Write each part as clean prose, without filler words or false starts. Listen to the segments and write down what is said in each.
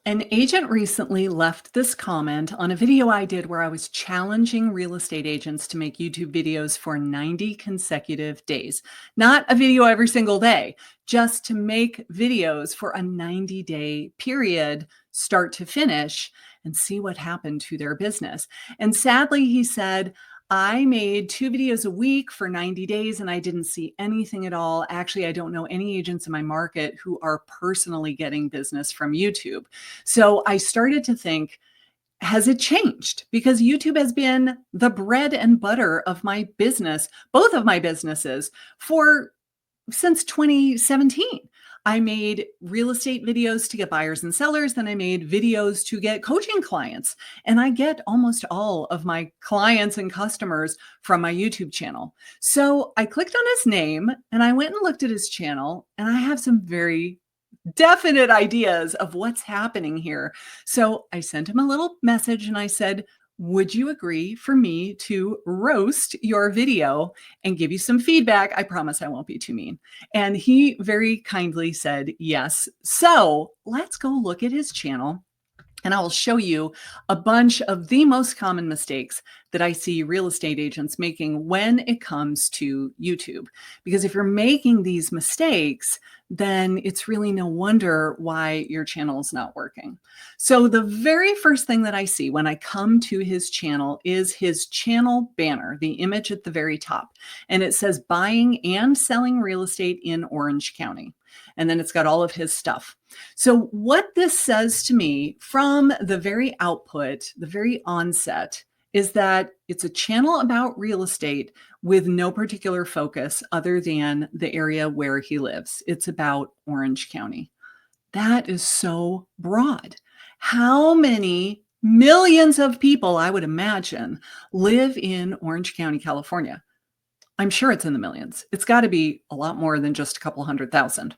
An agent recently left this comment on a video I did where I was challenging real estate agents to make YouTube videos for 90 consecutive days. Not a video every single day, just to make videos for a 90-day period, start to finish, and see what happened to their business. And sadly, he said, I made 2 videos a week for 90 days and I didn't see anything at all. Actually, I don't know any agents in my market who are personally getting business from YouTube. So I started to think, has it changed? Because YouTube has been the bread and butter of my business, both of my businesses, for since 2017. I made real estate videos to get buyers and sellers. Then I made videos to get coaching clients. And I get almost all of my clients and customers from my YouTube channel. So I clicked on his name and I went and looked at his channel, and I have some very definite ideas of what's happening here. So I sent him a little message and I said, would you agree for me to roast your video and give you some feedback? I promise I won't be too mean. And he very kindly said yes. So let's go look at his channel. And I will show you a bunch of the most common mistakes that I see real estate agents making when it comes to YouTube. Because if you're making these mistakes, then it's really no wonder why your channel is not working. So the very first thing that I see when I come to his channel is his channel banner, the image at the very top. And it says buying and selling real estate in Orange County. And then it's got all of his stuff. So what this says to me from the very output, the very onset, is that it's a channel about real estate with no particular focus other than the area where he lives. It's about Orange County. That is so broad. How many millions of people, I would imagine, live in Orange County, California? I'm sure it's in the millions. It's got to be a lot more than just a couple 100,000.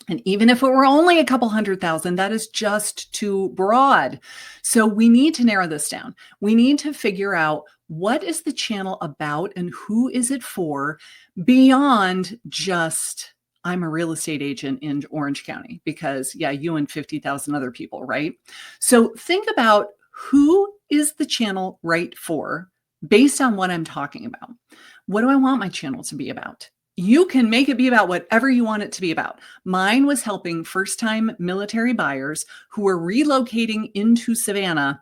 And even if it were only a couple 100,000, that is just too broad. So we need to narrow this down. We need to figure out what is the channel about and who is it for beyond just, I'm a real estate agent in Orange County, because yeah, you and 50,000 other people, right? So think about who is the channel right for based on what I'm talking about. What do I want my channel to be about? You can make it be about whatever you want it to be about. Mine was helping first-time military buyers who were relocating into Savannah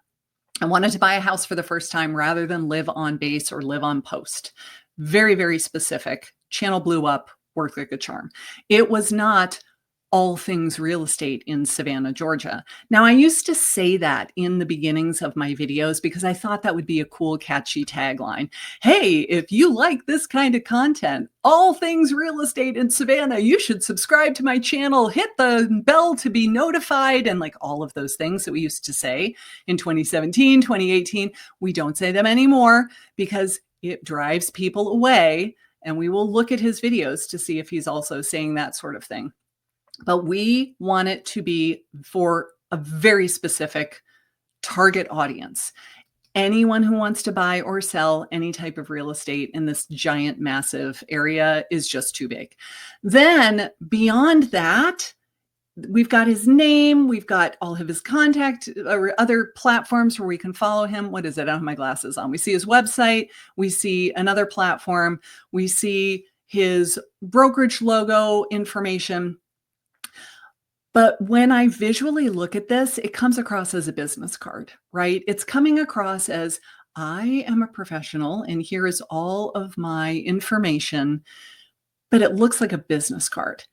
and wanted to buy a house for the first time rather than live on base or live on post. Very, very specific. Channel blew up, worked like a charm. It was not all things real estate in Savannah, Georgia. Now, I used to say that in the beginnings of my videos because I thought that would be a cool, catchy tagline. Hey, if you like this kind of content, all things real estate in Savannah, you should subscribe to my channel, hit the bell to be notified, and like all of those things that we used to say in 2017, 2018. We don't say them anymore because it drives people away, and we will look at his videos to see if he's also saying that sort of thing. But we want it to be for a very specific target audience. Anyone who wants to buy or sell any type of real estate in this giant, massive area is just too big. Then beyond that, we've got his name, we've got all of his contact or other platforms where we can follow him. What is it? I don't have my glasses on. We see his website, we see another platform, we see his brokerage logo information. But when I visually look at this, it comes across as a business card, right? It's coming across as, I am a professional and here is all of my information, but it looks like a business card.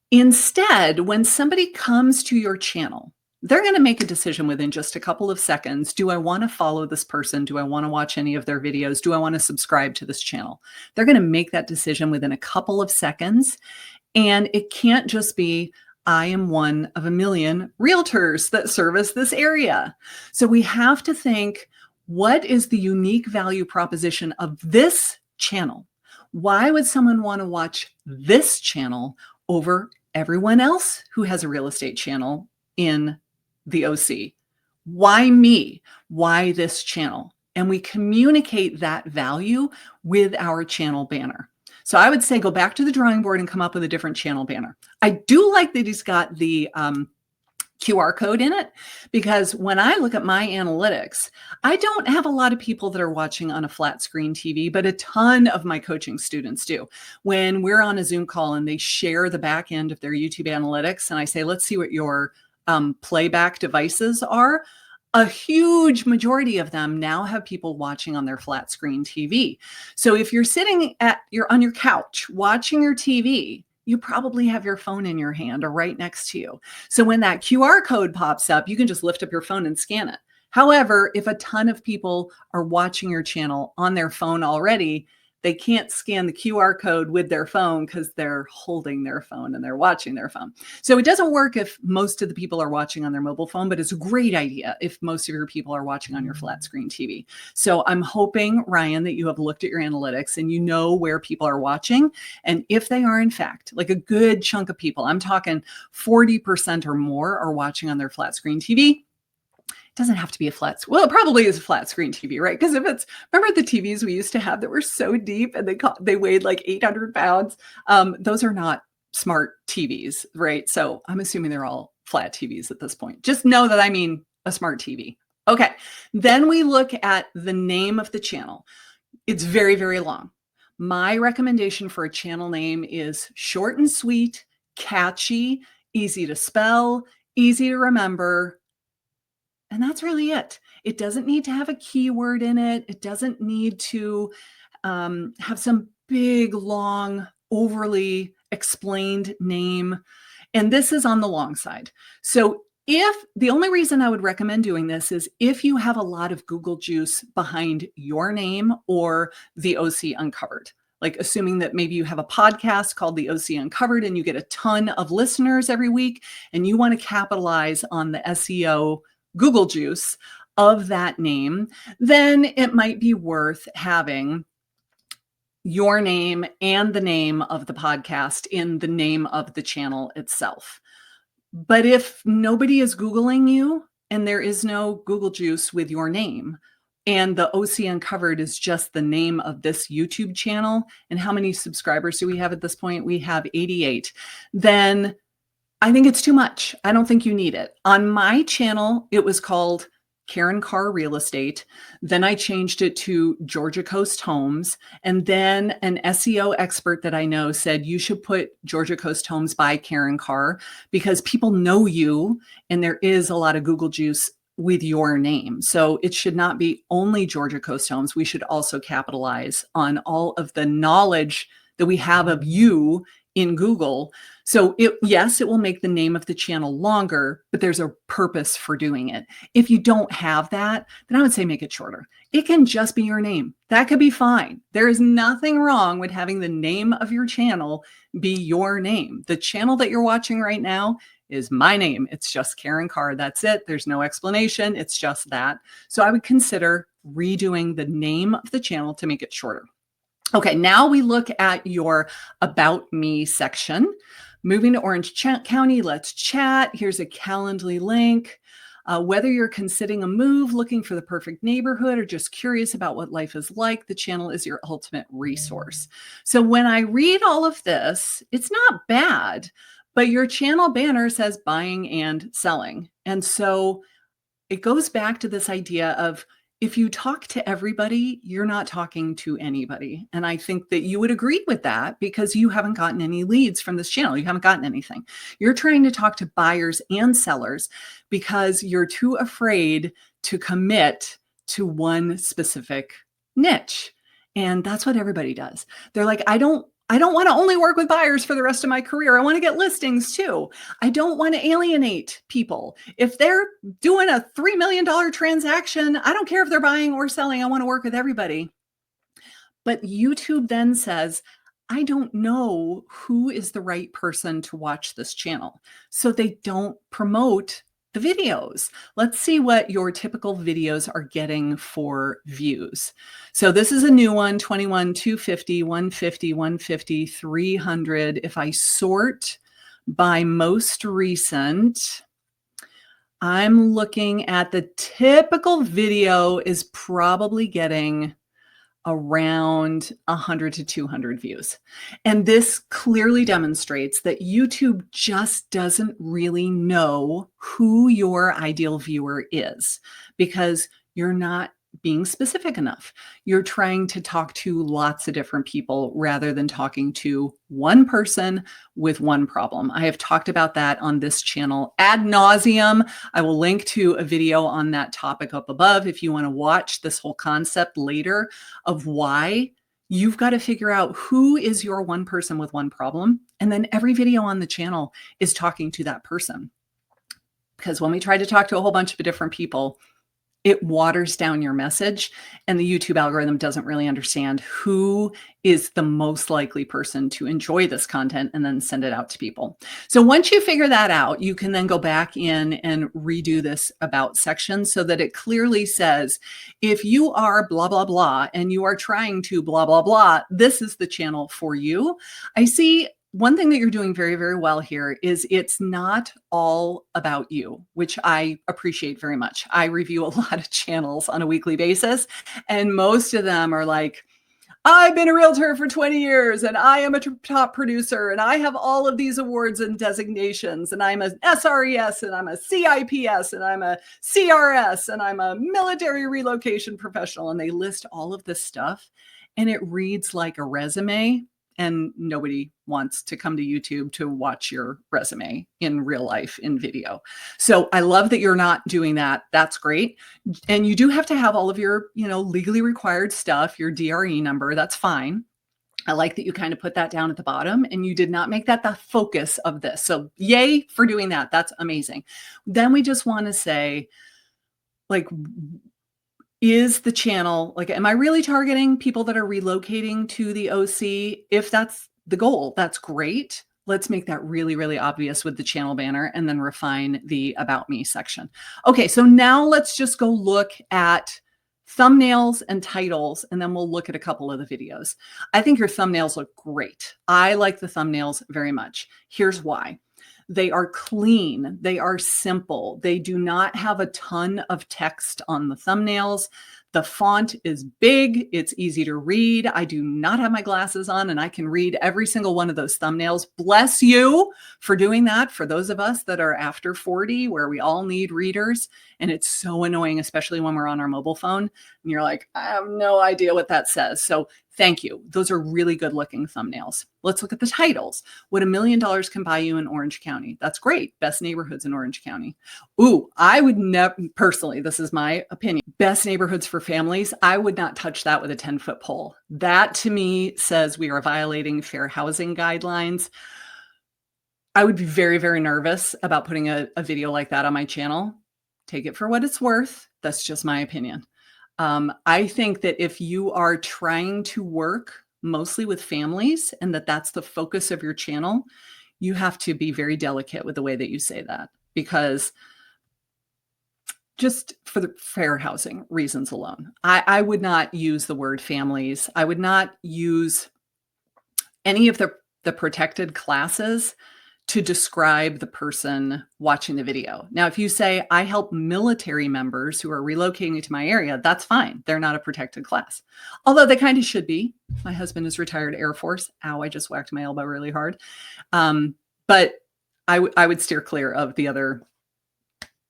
Instead, when somebody comes to your channel, they're going to make a decision within just a couple of seconds. Do I want to follow this person? Do I want to watch any of their videos? Do I want to subscribe to this channel? They're going to make that decision within a couple of seconds. And it can't just be, I am one of a million realtors that service this area. So we have to think, what is the unique value proposition of this channel? Why would someone want to watch this channel over everyone else who has a real estate channel in the OC? Why me? Why this channel? And we communicate that value with our channel banner. So I would say go back to the drawing board and come up with a different channel banner. I do like that he's got the QR code in it, because when I look at my analytics, I don't have a lot of people that are watching on a flat screen TV, but a ton of my coaching students do. When we're on a Zoom call and they share the back end of their YouTube analytics, and I say, let's see what your playback devices are, a huge majority of them now have people watching on their flat screen TV. So if you're sitting on your couch watching your TV, you probably have your phone in your hand or right next to you. So when that QR code pops up, you can just lift up your phone and scan it. However, if a ton of people are watching your channel on their phone already, they can't scan the QR code with their phone because they're holding their phone and they're watching their phone. So it doesn't work if most of the people are watching on their mobile phone, but it's a great idea if most of your people are watching on your flat screen TV. So I'm hoping, Ryan, that you have looked at your analytics and you know where people are watching. And if they are, in fact, like a good chunk of people, I'm talking 40% or more are watching on their flat screen TV. Doesn't have to be a well, it probably is a flat screen TV, right? Because if it's, remember the TVs we used to have that were so deep and they weighed like 800 pounds? Those are not smart TVs, right? So I'm assuming they're all flat TVs at this point. Just know that I mean a smart TV. Okay, then we look at the name of the channel. It's very, very long. My recommendation for a channel name is short and sweet, catchy, easy to spell, easy to remember. And that's really it. It doesn't need to have a keyword in it. It doesn't need to have some big, long, overly explained name. And this is on the long side. So if the only reason I would recommend doing this is if you have a lot of Google juice behind your name or the OC Uncovered. Like assuming that maybe you have a podcast called the OC Uncovered and you get a ton of listeners every week and you want to capitalize on the SEO Google juice of that name, then it might be worth having your name and the name of the podcast in the name of the channel itself. But if nobody is Googling you and there is no Google juice with your name, and the OC Uncovered is just the name of this YouTube channel, and how many subscribers do we have at this point? We have 88. Then I think it's too much. I don't think you need it. On my channel, it was called Carr Real Estate. Then I changed it to Georgia Coast Homes. And then an SEO expert that I know said you should put Georgia Coast Homes by Carr because people know you and there is a lot of Google juice with your name. So it should not be only Georgia Coast Homes. We should also capitalize on all of the knowledge that we have of you in Google. So yes, it will make the name of the channel longer, but there's a purpose for doing it. If you don't have that, then I would say make it shorter. It can just be your name. That could be fine. There is nothing wrong with having the name of your channel be your name. The channel that you're watching right now is my name. It's just Karin Carr. That's it. There's no explanation. It's just that. So I would consider redoing the name of the channel to make it shorter. Okay, now we look at your About Me section. Moving to Orange County, let's chat. Here's a Calendly link. Whether you're considering a move, looking for the perfect neighborhood, or just curious about what life is like, the channel is your ultimate resource. So when I read all of this, it's not bad, but your channel banner says buying and selling. And so it goes back to this idea of if you talk to everybody, you're not talking to anybody. And I think that you would agree with that because you haven't gotten any leads from this channel. You haven't gotten anything. You're trying to talk to buyers and sellers because you're too afraid to commit to one specific niche. And that's what everybody does. They're like, I don't want to only work with buyers for the rest of my career. I want to get listings too. I don't want to alienate people. If they're doing a $3 million transaction, I don't care if they're buying or selling. I want to work with everybody. But YouTube then says, I don't know who is the right person to watch this channel. So they don't promote the videos. Let's see what your typical videos are getting for views. So this is a new one, 21, 250, 150, 150, 300. If I sort by most recent, I'm looking at the typical video is probably getting around 100 to 200 views. And this clearly demonstrates that YouTube just doesn't really know who your ideal viewer is because you're not being specific enough. You're trying to talk to lots of different people rather than talking to one person with one problem. I have talked about that on this channel ad nauseum. I will link to a video on that topic up above if you want to watch this whole concept later of why you've got to figure out who is your one person with one problem. And then every video on the channel is talking to that person. Because when we try to talk to a whole bunch of different people, it waters down your message, and the YouTube algorithm doesn't really understand who is the most likely person to enjoy this content and then send it out to people. So once you figure that out, you can then go back in and redo this about section so that it clearly says, if you are blah, blah, blah, and you are trying to blah, blah, blah, this is the channel for you. I see one thing that you're doing very, very well here is it's not all about you, which I appreciate very much. I review a lot of channels on a weekly basis, and most of them are like, I've been a realtor for 20 years and I am a top producer and I have all of these awards and designations and I'm a SRES and I'm a CIPS and I'm a CRS and I'm a military relocation professional. And they list all of this stuff and it reads like a resume. And nobody wants to come to YouTube to watch your resume in real life in video. So I love that you're not doing that. That's great. And you do have to have all of your, legally required stuff, your DRE number. That's fine. I like that you kind of put that down at the bottom and you did not make that the focus of this. So yay for doing that. That's amazing. Then we just want to say, like, is the channel, like, am I really targeting people that are relocating to the OC? If that's the goal, that's great. Let's make that really, really obvious with the channel banner and then refine the About Me section. Okay, so now let's just go look at thumbnails and titles, and then we'll look at a couple of the videos. I think your thumbnails look great. I like the thumbnails very much. Here's why. They are clean. They are simple. They do not have a ton of text on the thumbnails. The font is big. It's easy to read. I do not have my glasses on and I can read every single one of those thumbnails. Bless you for doing that. For those of us that are after 40, where we all need readers. And it's so annoying, especially when we're on our mobile phone and you're like, I have no idea what that says. So thank you. Those are really good looking thumbnails. Let's look at the titles. What $1 million can buy you in Orange County. That's great. Best neighborhoods in Orange County. Ooh, I would never, personally, this is my opinion, best neighborhoods for families. I would not touch that with a 10-foot pole. That to me says we are violating fair housing guidelines. I would be very, very nervous about putting a video like that on my channel. Take it for what it's worth. That's just my opinion. I think that if you are trying to work mostly with families and that's the focus of your channel, you have to be very delicate with the way that you say that, because just for the fair housing reasons alone, I would not use the word families. I would not use any of the protected classes to describe the person watching the video. Now, if you say, I help military members who are relocating to my area, that's fine. They're not a protected class. Although they kind of should be. My husband is retired Air Force. Ow, I just whacked my elbow really hard. But I would steer clear of the other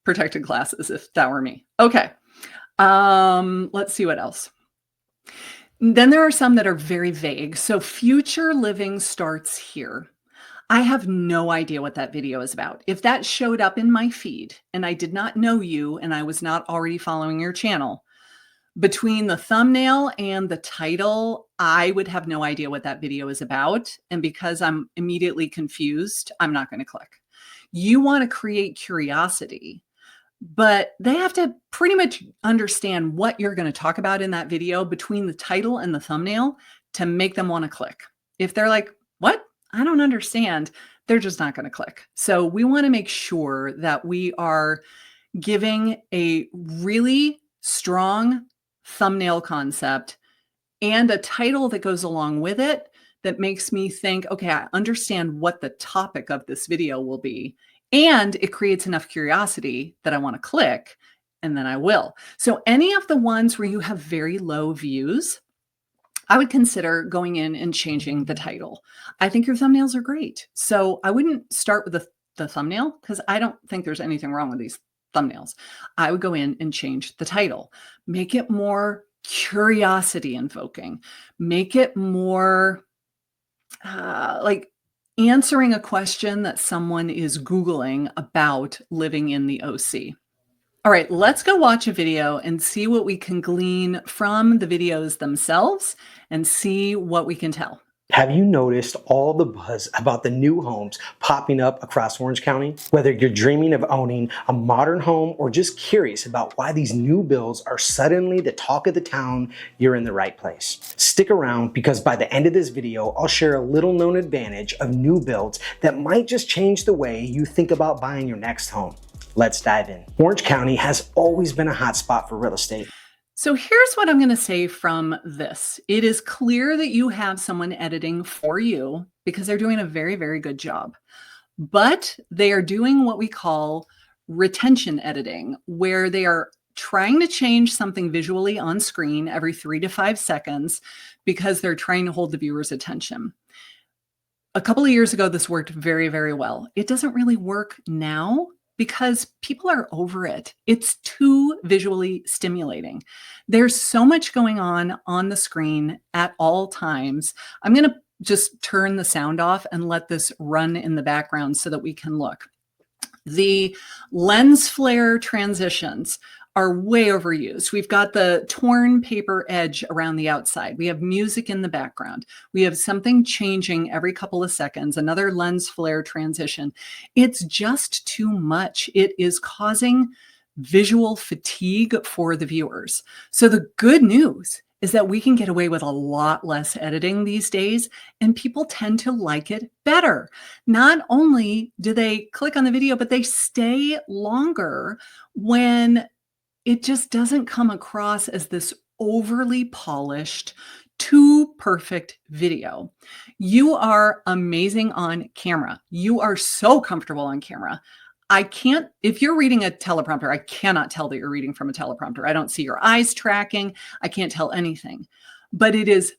protected classes if that were me. Okay. Let's see what else. Then there are some that are very vague. So future living starts here. I have no idea what that video is about. If that showed up in my feed and I did not know you and I was not already following your channel, between the thumbnail and the title, I would have no idea what that video is about. And because I'm immediately confused, I'm not going to click. You want to create curiosity, but they have to pretty much understand what you're going to talk about in that video between the title and the thumbnail to make them want to click. If they're like, what? I don't understand, they're just not going to click. So we want to make sure that we are giving a really strong thumbnail concept and a title that goes along with it that makes me think, okay, I understand what the topic of this video will be. And it creates enough curiosity that I want to click, and then I will. So any of the ones where you have very low views, I would consider going in and changing the title. I think your thumbnails are great. So I wouldn't start with the thumbnail because I don't think there's anything wrong with these thumbnails. I would go in and change the title, make it more curiosity invoking, make it more like answering a question that someone is Googling about living in the OC. All right, let's go watch a video and see what we can glean from the videos themselves and see what we can tell. Have you noticed all the buzz about the new homes popping up across Orange County? Whether you're dreaming of owning a modern home or just curious about why these new builds are suddenly the talk of the town, you're in the right place. Stick around because by the end of this video, I'll share a little known advantage of new builds that might just change the way you think about buying your next home. Let's dive in. Orange County has always been a hot spot for real estate. So here's what I'm going to say from this. It is clear that you have someone editing for you because they're doing a very, very good job. But they are doing what we call retention editing, where they are trying to change something visually on screen every 3 to 5 seconds because they're trying to hold the viewer's attention. A couple of years ago, this worked very, very well. It doesn't really work now because people are over it. It's too visually stimulating. There's so much going on the screen at all times. I'm going to just turn the sound off and let this run in the background so that we can look. The lens flare transitions are way overused. We've got the torn paper edge around the outside. We have music in the background. We have something changing every couple of seconds, another lens flare transition. It's just too much. It is causing visual fatigue for the viewers. So the good news is that we can get away with a lot less editing these days, and people tend to like it better. Not only do they click on the video, but they stay longer when it just doesn't come across as this overly polished, too perfect video. You are amazing on camera. You are so comfortable on camera. If you're reading a teleprompter, I cannot tell that you're reading from a teleprompter. I don't see your eyes tracking. I can't tell anything. But it is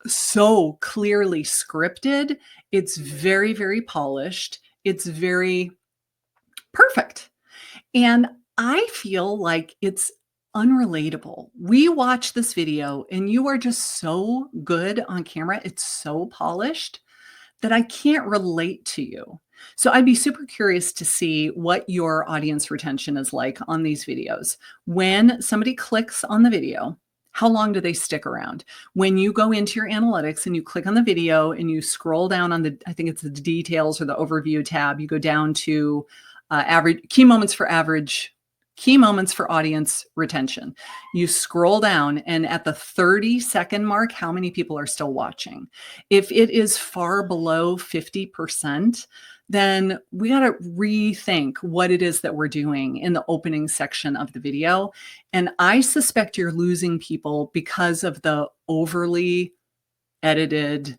so clearly scripted. It's very, very polished. It's very perfect. And I feel like it's unrelatable. We watch this video and you are just so good on camera. It's so polished that I can't relate to you. So I'd be super curious to see what your audience retention is like on these videos. When somebody clicks on the video, how long do they stick around? When you go into your analytics and you click on the video and you scroll down on I think it's the details or the overview tab, you go down to average key moments for audience retention. You scroll down and at the 30-second mark, how many people are still watching? If it is far below 50%, then we got to rethink what it is that we're doing in the opening section of the video. And I suspect you're losing people because of the overly edited,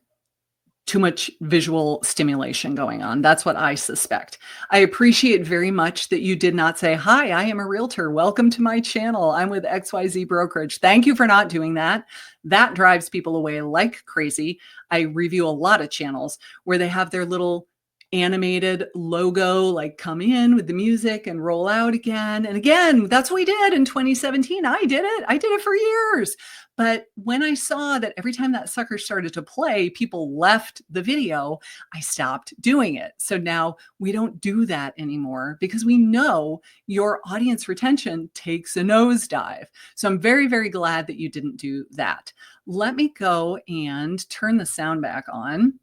too much visual stimulation going on. That's what I suspect. I appreciate very much that you did not say, "Hi, I am a realtor. Welcome to my channel. I'm with XYZ Brokerage." Thank you for not doing that. That drives people away like crazy. I review a lot of channels where they have their little animated logo, like come in with the music and roll out again. And again, that's what we did in 2017. I did it for years. But when I saw that every time that sucker started to play, people left the video, I stopped doing it. So now we don't do that anymore because we know your audience retention takes a nosedive. So I'm very, very glad that you didn't do that. Let me go and turn the sound back on.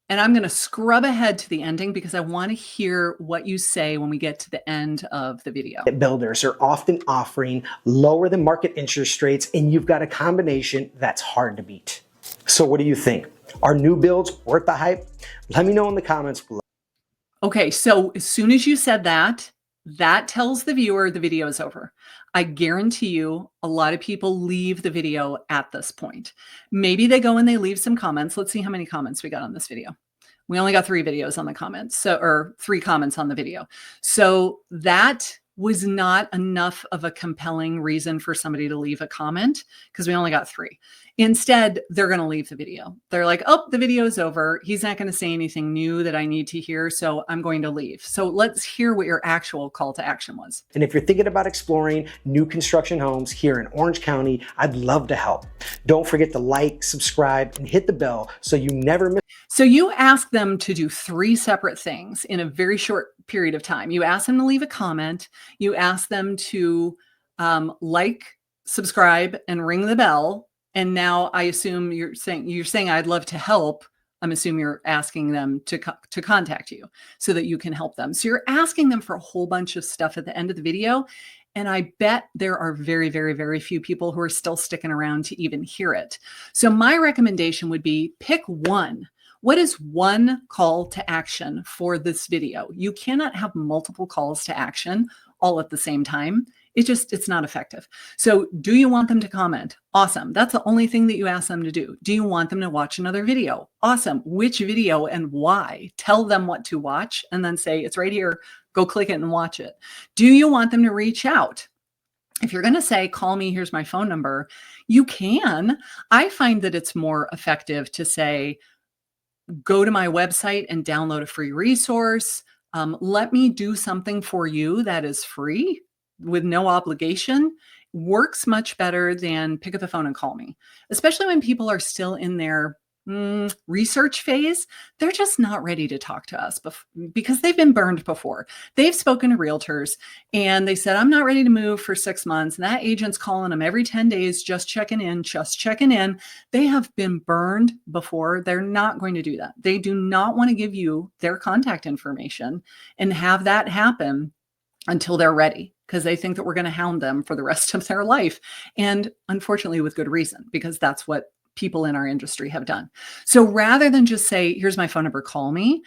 And I'm going to scrub ahead to the ending because I want to hear what you say when we get to the end of the video. Builders are often offering lower than market interest rates, and you've got a combination that's hard to beat. So what do you think? Are new builds worth the hype? Let me know in the comments below. Okay, so as soon as you said that, that tells the viewer the video is over. I guarantee you a lot of people leave the video at this point. Maybe they go and they leave some comments. Let's see how many comments we got on this video. We only got 3 videos on the comments, or 3 comments on the video. So that was not enough of a compelling reason for somebody to leave a comment because we only got 3. Instead, they're going to leave the video. They're like, oh, the video is over. He's not going to say anything new that I need to hear, so I'm going to leave. So let's hear what your actual call to action was. And if you're thinking about exploring new construction homes here in Orange County, I'd love to help. Don't forget to like, subscribe, and hit the bell so you never miss. So you ask them to do 3 separate things in a very short period of time. You ask them to leave a comment. You ask them to like, subscribe, and ring the bell. And now I assume you're saying I'd love to help. I'm assuming you're asking them to contact you so that you can help them. So you're asking them for a whole bunch of stuff at the end of the video. And I bet there are very, very, very few people who are still sticking around to even hear it. So my recommendation would be pick one. What is one call to action for this video? You cannot have multiple calls to action all at the same time. It's not effective. So do you want them to comment? Awesome. That's the only thing that you ask them to do. Do you want them to watch another video? Awesome. Which video and why? Tell them what to watch and then say, it's right here. Go click it and watch it. Do you want them to reach out? If you're going to say, call me, here's my phone number, you can. I find that it's more effective to say, go to my website and download a free resource. Let me do something for you that is free with no obligation. Works much better than pick up the phone and call me, especially when people are still in their research phase. They're just not ready to talk to us because they've been burned before. They've spoken to realtors and they said, I'm not ready to move for 6 months. And that agent's calling them every 10 days, just checking in. They have been burned before. They're not going to do that. They do not want to give you their contact information and have that happen until they're ready, because they think that we're going to hound them for the rest of their life. And unfortunately, with good reason, because that's what people in our industry have done. So rather than just say, here's my phone number, call me,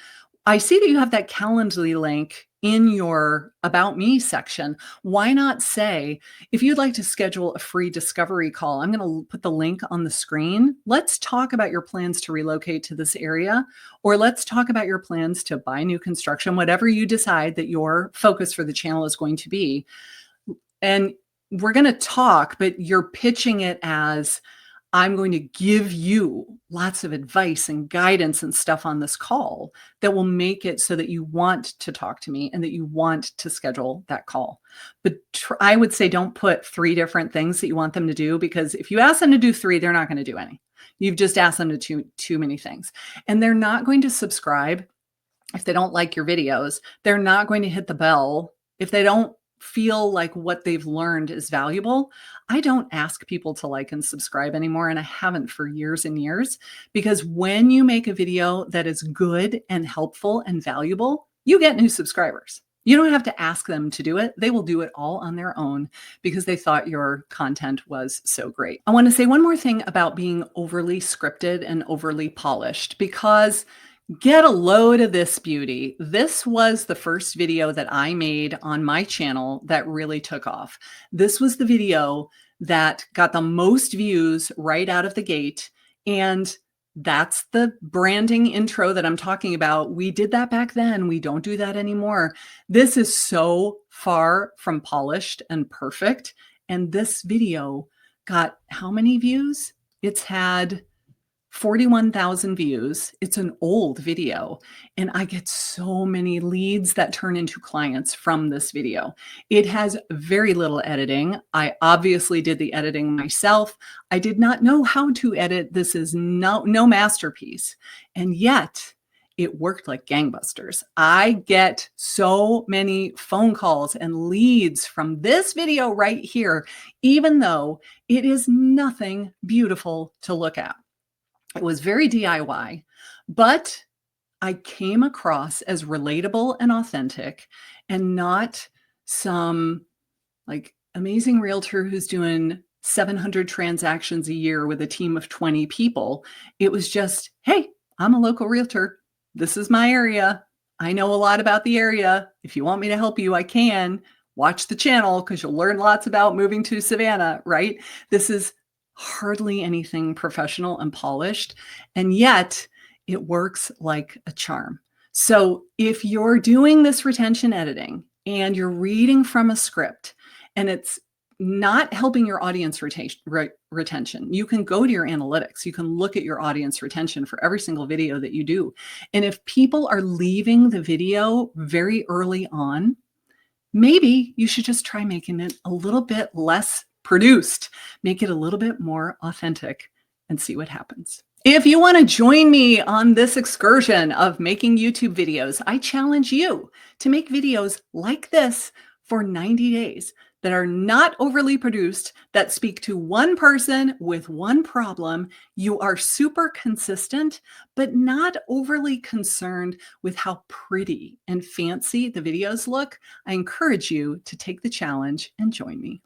I see that you have that Calendly link in your About Me section. Why not say, if you'd like to schedule a free discovery call, I'm going to put the link on the screen. Let's talk about your plans to relocate to this area, or let's talk about your plans to buy new construction, whatever you decide that your focus for the channel is going to be. And we're going to talk, but you're pitching it as, I'm going to give you lots of advice and guidance and stuff on this call that will make it so that you want to talk to me and that you want to schedule that call. But I would say don't put 3 different things that you want them to do, because if you ask them to do 3, they're not going to do any. You've just asked them to do too many things. And they're not going to subscribe if they don't like your videos. They're not going to hit the bell if they don't feel like what they've learned is valuable. I don't ask people to like and subscribe anymore, and I haven't for years and years, because when you make a video that is good and helpful and valuable, you get new subscribers. You don't have to ask them to do it. They will do it all on their own because they thought your content was so great. I want to say one more thing about being overly scripted and overly polished, because get a load of this beauty. This was the first video that I made on my channel that really took off. This was the video that got the most views right out of the gate. And that's the branding intro that I'm talking about. We did that back then. We don't do that anymore. This is so far from polished and perfect. And this video got how many views? It's had 41,000 views. It's an old video, and I get so many leads that turn into clients from this video. It has very little editing. I obviously did the editing myself. I did not know how to edit. This is no masterpiece, and yet it worked like gangbusters. I get so many phone calls and leads from this video right here, even though it is nothing beautiful to look at. It was very DIY, but I came across as relatable and authentic, and not some like amazing realtor who's doing 700 transactions a year with a team of 20 people. It was just, hey, I'm a local realtor. This is my area. I know a lot about the area. If you want me to help you, I can. Watch the channel because you'll learn lots about moving to Savannah, right? This is hardly anything professional and polished, and yet it works like a charm. So if you're doing this retention editing and you're reading from a script and it's not helping your audience retention. You can go to your analytics. You can look at your audience retention for every single video that you do. And if people are leaving the video very early on, maybe you should just try making it a little bit less produced, make it a little bit more authentic, and see what happens. If you want to join me on this excursion of making YouTube videos, I challenge you to make videos like this for 90 days that are not overly produced, that speak to one person with one problem. You are super consistent, but not overly concerned with how pretty and fancy the videos look. I encourage you to take the challenge and join me.